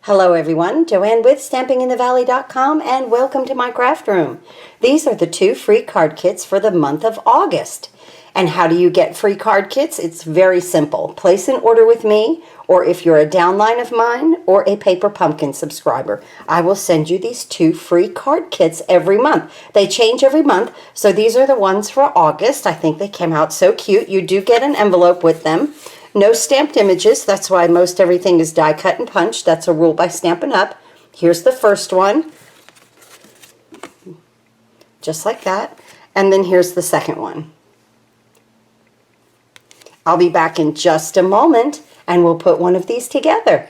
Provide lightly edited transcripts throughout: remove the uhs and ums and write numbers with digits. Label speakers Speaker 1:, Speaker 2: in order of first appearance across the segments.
Speaker 1: Hello everyone, Joanne with StampingInTheValley.com and welcome to my craft room. These are the 2 free card kits for the month of August. And how do you get free card kits? It's very simple. Place an order with me, or if you're a downline of mine or a Paper Pumpkin subscriber, I will send you these 2 free card kits every month. They change every month, so these are the ones for August. I think they came out so cute. You do get an envelope with them. No stamped images, that's why most everything is die cut and punched. That's a rule by Stampin' Up. Here's the first one, just like that. And then here's the second one. I'll be back in just a moment and we'll put one of these together.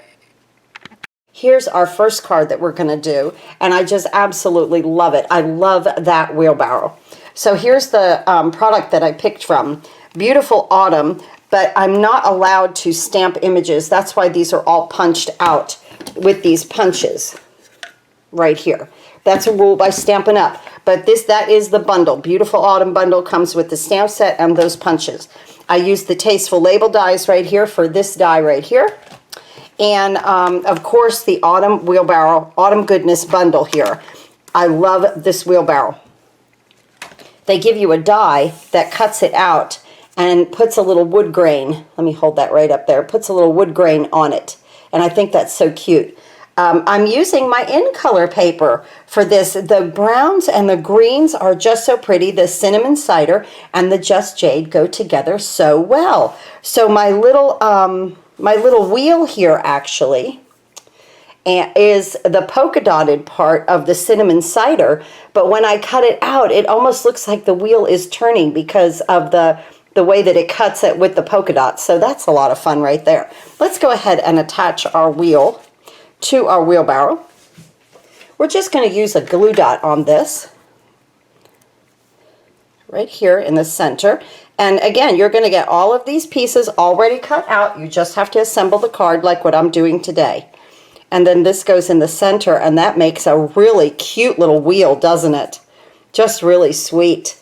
Speaker 1: Here's our first card that we're going to do, and I just absolutely love it. I love that wheelbarrow. So here's the product that I picked from. Beautiful Autumn. But I'm not allowed to stamp images. That's why these are all punched out with these punches right here. That's a rule by Stampin' Up. But that is the bundle. Beautiful Autumn bundle comes with the stamp set and those punches. I used the Tasteful Label dies right here for this die right here. And of course the Autumn Wheelbarrow, Autumn Goodness bundle here. I love this wheelbarrow. They give you a die that cuts it out and puts a little wood grain. Let me hold that right up there. Puts a little wood grain on it. And I think that's so cute. I'm using my in color paper for this. The browns and the greens are just so pretty. The cinnamon cider and the just jade go together so well. So my little wheel here actually is the polka dotted part of the cinnamon cider. But when I cut it out, it almost looks like the wheel is turning because of the way that it cuts it with the polka dots. So that's a lot of fun right there. Let's go ahead and attach our wheel to our wheelbarrow. We're just going to use a glue dot on this right here in the center. And again, you're going to get all of these pieces already cut out. You just have to assemble the card like what I'm doing today. And then this goes in the center, and that makes a really cute little wheel, doesn't it? Just really sweet.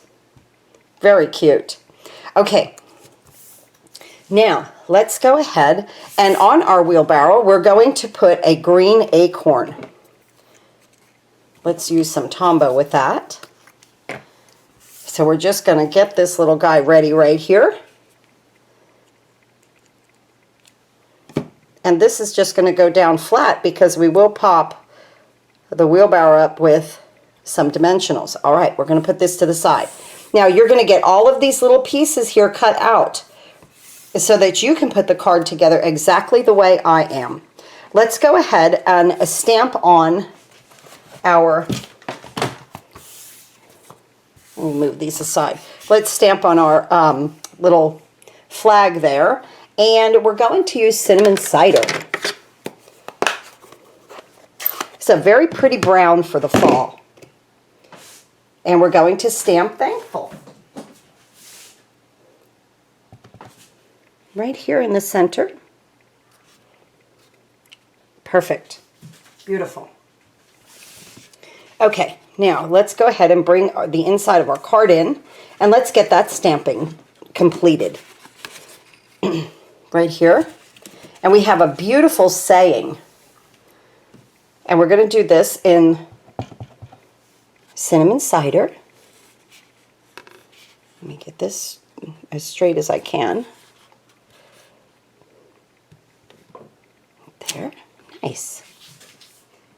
Speaker 1: Very cute. Okay, now let's go ahead, and on our wheelbarrow we're going to put a green acorn. Let's use some Tombow with that. So we're just going to get this little guy ready right here. And this is just going to go down flat because we will pop the wheelbarrow up with some dimensionals. All right, we're going to put this to the side. Now you're going to get all of these little pieces here cut out so that you can put the card together exactly the way I am. Let's go ahead and stamp on our, let me move these aside. Let's stamp on our little flag there, and we're going to use cinnamon cider. It's a very pretty brown for the fall. And we're going to stamp Thankful. Right here in the center. Perfect. Beautiful. Okay, now let's go ahead and bring the inside of our card in, and let's get that stamping completed. Right here. And we have a beautiful saying. And we're going to do this in cinnamon cider. Let me get this as straight as I can. There. Nice.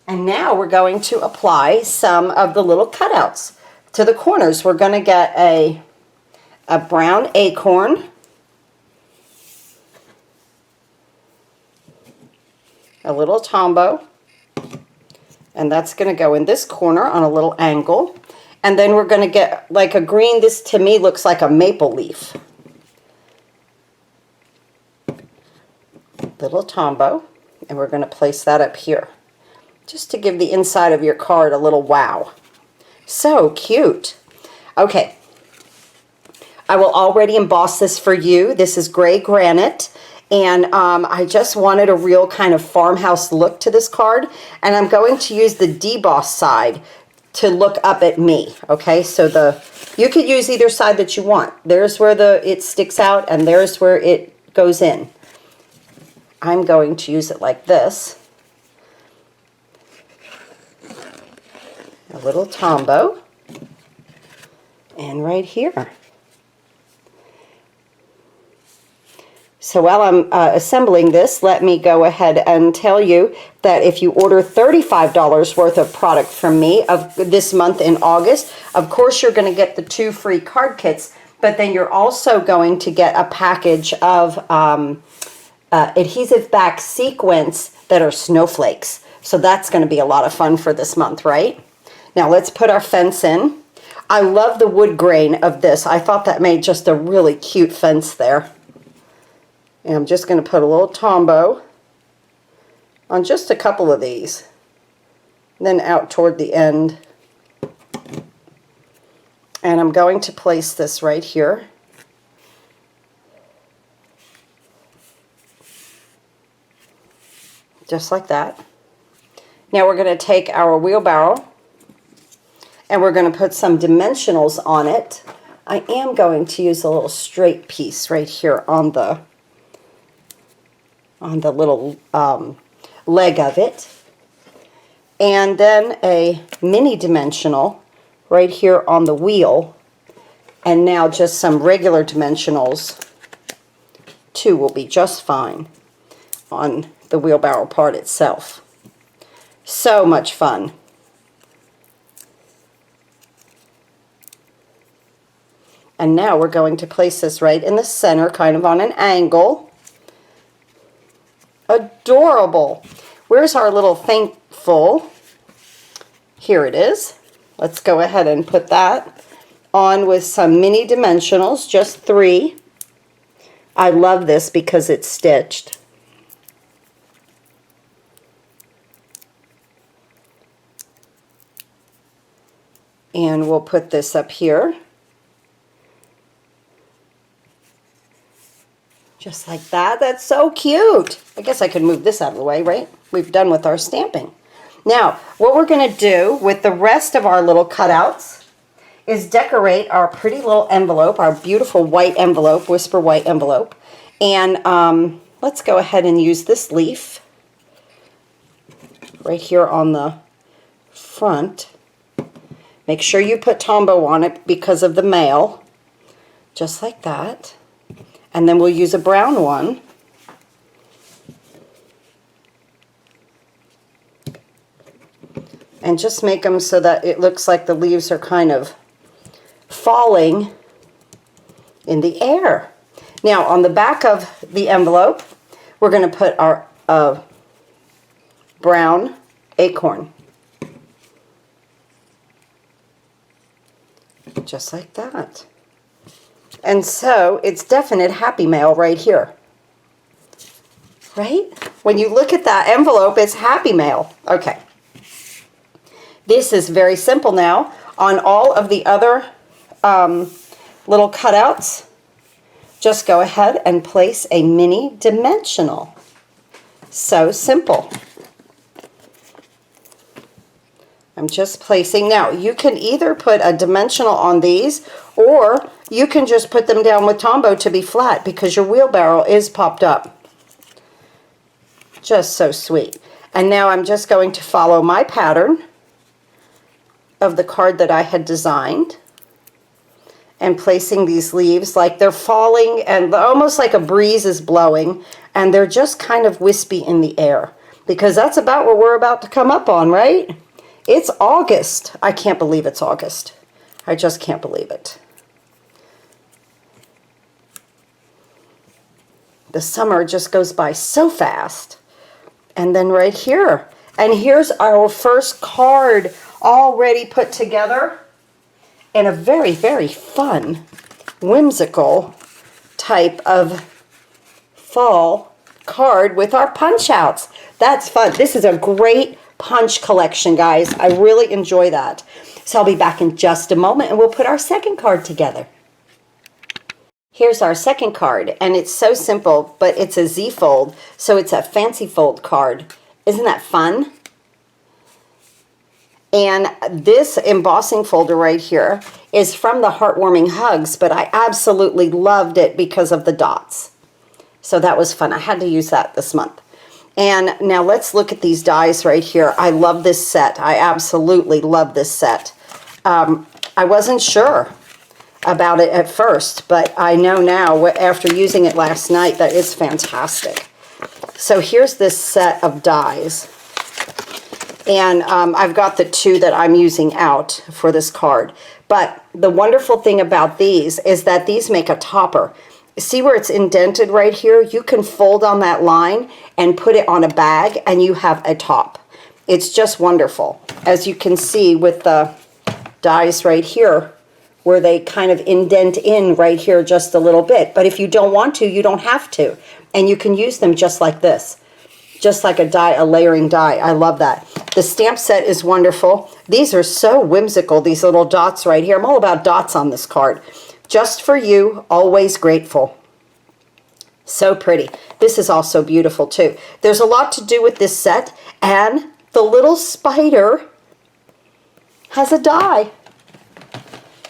Speaker 1: And now we're going to apply some of the little cutouts to the corners. We're going to get a brown acorn. A little Tombow. And that's going to go in this corner on a little angle. And then we're going to get like a green. This to me looks like a maple leaf. Little Tombow. And we're going to place that up here. Just to give the inside of your card a little wow. So cute. Okay. I will already emboss this for you. This is gray granite. And I just wanted a real kind of farmhouse look to this card. And I'm going to use the deboss side to look up at me. Okay, so you could use either side that you want. There's where it sticks out, and there's where it goes in. I'm going to use it like this. little Tombow. And right here. So while I'm assembling this, let me go ahead and tell you that if you order $35 worth of product from me of this month in August, of course you're going to get the 2 free card kits, but then you're also going to get a package of adhesive back sequins that are snowflakes. So that's going to be a lot of fun for this month, right? Now let's put our fence in. I love the wood grain of this. I thought that made just a really cute fence there. And I'm just going to put a little Tombow on just a couple of these. Then out toward the end. And I'm going to place this right here. Just like that. Now we're going to take our wheelbarrow and we're going to put some dimensionals on it. I am going to use a little straight piece right here on the little leg of it, and then a mini dimensional right here on the wheel, and now just some regular dimensionals. 2 will be just fine on the wheelbarrow part itself. So much fun. And now we're going to place this right in the center, kind of on an angle. Adorable. Where's our little thankful? Here it is. Let's go ahead and put that on with some mini dimensionals, just 3. I love this because it's stitched. And we'll put this up here. Just like that. That's so cute. I guess I could move this out of the way, right? We've done with our stamping. Now, what we're going to do with the rest of our little cutouts is decorate our pretty little envelope, our beautiful white envelope, whisper white envelope. And let's go ahead and use this leaf right here on the front. Make sure you put Tombow on it because of the mail. Just like that. And then we'll use a brown one. And just make them so that it looks like the leaves are kind of falling in the air. Now on the back of the envelope, we're going to put our brown acorn. Just like that. And so it's definite happy mail right here. Right? When you look at that envelope, it's happy mail. Okay. This is very simple now. On all of the other little cutouts, just go ahead and place a mini dimensional. So simple. I'm just placing. Now, you can either put a dimensional on these, or you can just put them down with Tombow to be flat because your wheelbarrow is popped up. Just so sweet. And now I'm just going to follow my pattern of the card that I had designed and placing these leaves like they're falling and almost like a breeze is blowing, and they're just kind of wispy in the air because that's about what we're about to come up on, right? It's August. I can't believe it's August. I just can't believe it. The summer just goes by so fast. And then right here. And here's our first card already put together in a very, very fun, whimsical type of fall card with our punch outs. That's fun. This is a great punch collection, guys. I really enjoy that. So I'll be back in just a moment and we'll put our second card together. Here's our second card, and it's so simple, but it's a Z fold, so it's a fancy fold card. Isn't that fun? And this embossing folder right here is from the Heartwarming Hugs, but I absolutely loved it because of the dots. So that was fun. I had to use that this month. And now let's look at these dies right here. I love this set. I absolutely love this set. I wasn't sure about it at first, but I know now after using it last night that it's fantastic. So here's this set of dies. And I've got the 2 that I'm using out for this card. But the wonderful thing about these is that these make a topper. See where it's indented right here? You can fold on that line and put it on a bag and you have a top. It's just wonderful. As you can see with the dies right here, where they kind of indent in right here just a little bit. But if you don't want to, you don't have to. And you can use them just like this. Just like a die, a layering die. I love that. The stamp set is wonderful. These are so whimsical, these little dots right here. I'm all about dots on this card. Just for you, always grateful. So pretty. This is also beautiful too. There's a lot to do with this set, and the little spider has a die.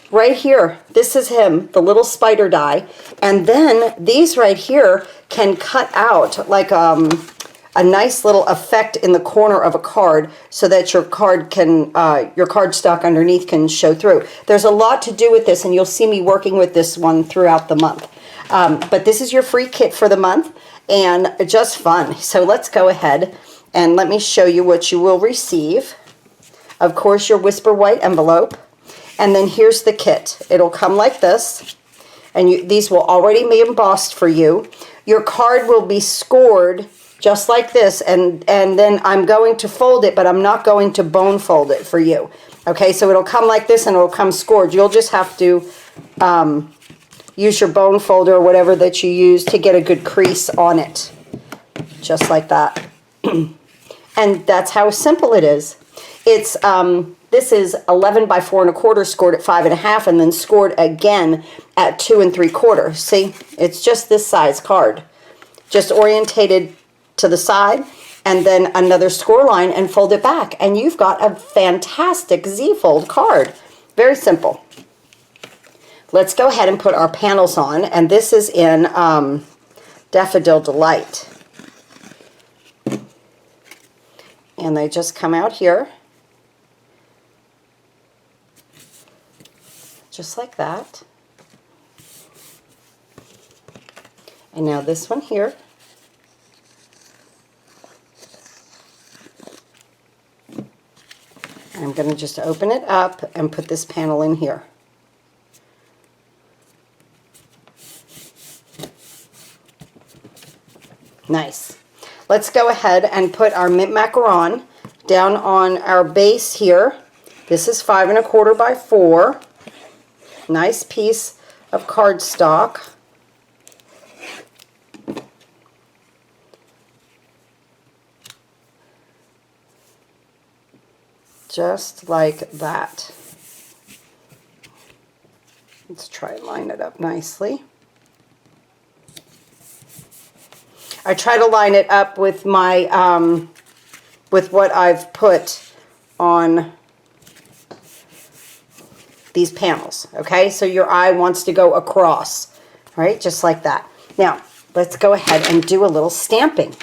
Speaker 1: Right here, this is him, the little spider die. And then these right here can cut out like a nice little effect in the corner of a card so that your card can, your cardstock underneath can show through. There's a lot to do with this, and you'll see me working with this one throughout the month. But this is your free kit for the month, and just fun. So let's go ahead and let me show you what you will receive. Of course, your Whisper White envelope. And then here's the kit. It'll come like this, and these will already be embossed for you. Your card will be scored just like this, and then I'm going to fold it, but I'm not going to bone fold it for you. Okay, so it'll come like this and it'll come scored. You'll just have to use your bone folder or whatever that you use to get a good crease on it. Just like that. And that's how simple it is. It's this is 11 by 4 1/4 scored at 5 1/2 and then scored again at 2 3/4. See, it's just this size card. Just orientated to the side and then another score line and fold it back. And you've got a fantastic Z-fold card. Very simple. Let's go ahead and put our panels on. And this is in Daffodil Delight. And they just come out here. Just like that. And now this one here. And I'm going to just open it up and put this panel in here. Nice. Let's go ahead and put our mint macaron down on our base here. This is 5 1/4 by 4. Nice piece of cardstock. Just like that. Let's try and line it up nicely. I try to line it up with my with what I've put on these panels, okay? So your eye wants to go across, right? Just like that. Now, let's go ahead and do a little stamping.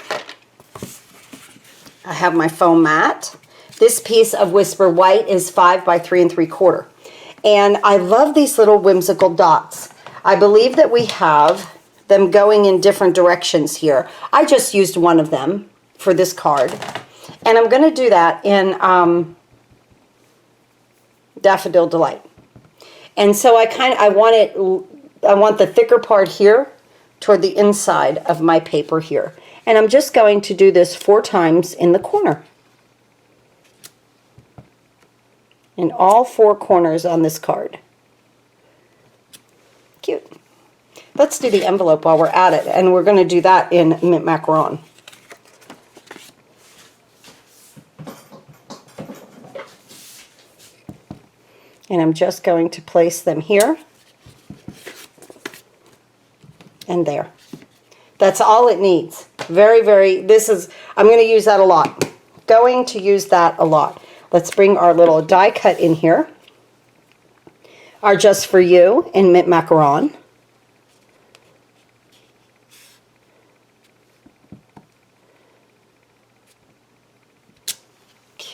Speaker 1: I have my foam mat. This piece of Whisper White is 5 by 3 3/4. And I love these little whimsical dots. I believe that we have them going in different directions here. I just used one of them for this card. And I'm going to do that in Daffodil Delight. And so I want the thicker part here toward the inside of my paper here. And I'm just going to do this 4 times in the corner. In all 4 corners on this card. Cute. Let's do the envelope while we're at it, and we're going to do that in mint macaron. And I'm just going to place them here and there. That's all it needs. Very, very, I'm going to use that a lot. Going to use that a lot. Let's bring our little die cut in here. Our Just For You in mint macaron.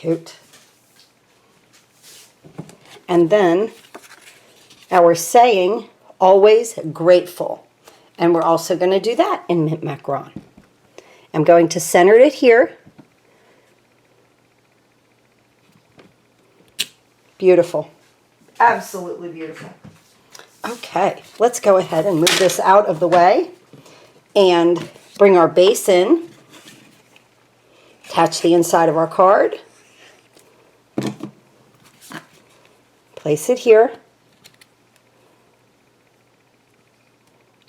Speaker 1: Cute. And then our saying, always grateful. And we're also going to do that in mint macaron. I'm going to center it here. Beautiful. Absolutely beautiful. Okay, let's go ahead and move this out of the way and bring our base in. Attach the inside of our card. Place it here.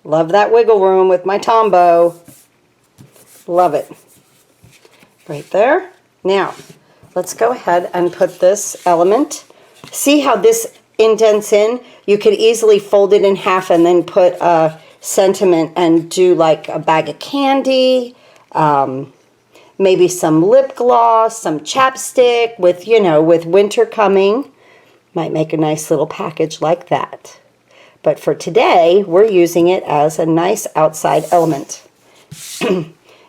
Speaker 1: Love that wiggle room with my Tombow. Love it. Right there. Now, let's go ahead and put this element. See how this indents in? You could easily fold it in half and then put a sentiment and do like a bag of candy, maybe some lip gloss, some chapstick with, you know, with winter coming. Might make a nice little package like that. But for today, we're using it as a nice outside element.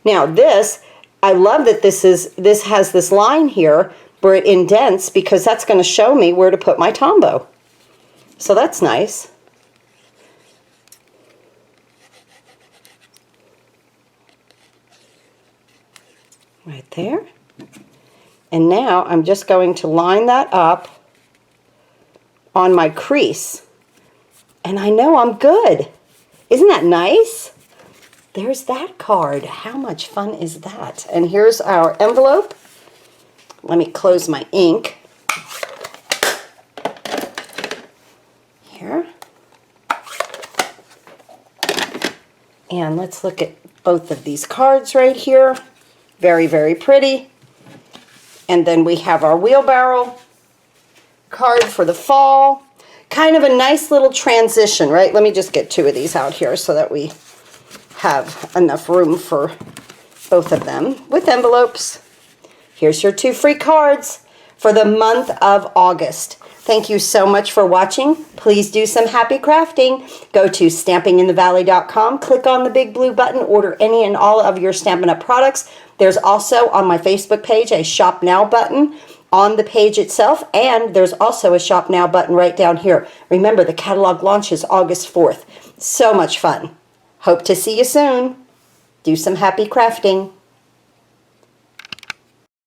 Speaker 1: Now this, I love that this has this line here where it indents, because that's going to show me where to put my Tombow. So that's nice. Right there. And now I'm just going to line that up on my crease. And I know I'm good. Isn't that nice? There's that card. How much fun is that? And here's our envelope. Let me close my ink. Here. And let's look at both of these cards right here. Very, very pretty. And then we have our wheelbarrow card for the fall. Kind of a nice little transition, right? Let me just get two of these out here so that we have enough room for both of them with envelopes. Here's your 2 free cards for the month of August. Thank you so much for watching. Please do some happy crafting. Go to stampinginthevalley.com, click on the big blue button, order any and all of your Stampin' Up! Products. There's also on my Facebook page a Shop Now button on the page itself, and there's also a Shop Now button right down here. Remember, the catalog launch is August 4th. So much fun. Hope to see you soon. Do some happy crafting.